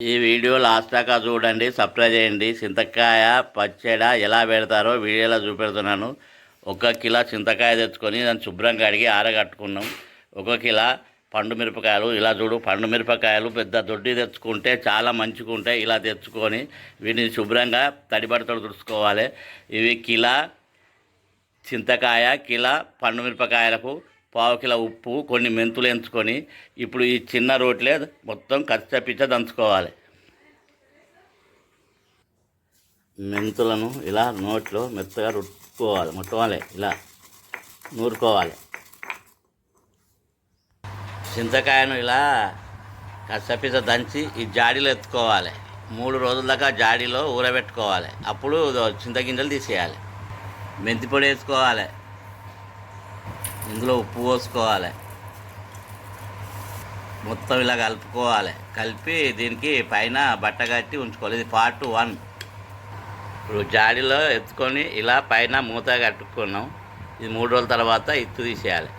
ఈ video last దాకా చూడండి, సబ్స్క్రైబ్ చేయండి. చింతకాయ పచ్చడి ఎలా పెడతారో వీడియోలో చూపెడుతున్నాను. 1 కిలో చింతకాయ తెచ్చుకొని దాన్ని శుభ్రంగా కడిగి ఆరగట్టుకున్నాం. 1 కిలో పండు మిరపకాయలు, ఇలా చూడు, పండు మిరపకాయలు పెద్ద దొడ్డి తెచ్చుకుంటే చాలా మంచిగా ఉంటాయి. ఇలా తెచ్చుకొని వీటిని శుభ్రంగా తడిబడితో తుడుచుకోవాలి. ఇవి కిలో చింతకాయ, కిలో పండు మిరపకాయలకు 1/4 కిలో ఉప్పు, కొన్ని మెంతులు ఎంచుకొని ఇప్పుడు ఈ చిన్న రోట్లే మొత్తం కచ్చపిచ్చ దంచుకోవాలి. మెంతులను ఇలా నోట్లో మెత్తగా ముట్టుకోవాలి, ఇలా నూరుకోవాలి. చింతకాయను ఇలా కచ్చపిచ్చ దంచి ఈ జాడీలో ఎత్తుకోవాలి. 3 రోజుల దాకా జాడీలో ఊరబెట్టుకోవాలి. అప్పుడు చింతగింజలు తీసేయాలి. మెంతి పొడి వేసుకోవాలి, ఇందులో ఉప్పు పోసుకోవాలి, మొత్తం ఇలా కలుపుకోవాలి. కలిపి దీనికి పైన బట్ట కట్టి ఉంచుకోవాలి. ఇది పార్ట్ 1. ఇప్పుడు జాడీలో ఎత్తుకొని ఇలా పైన మూత కట్టుకున్నాం. ఇది 3 రోజుల తర్వాత ఇత్తు తీసేయాలి.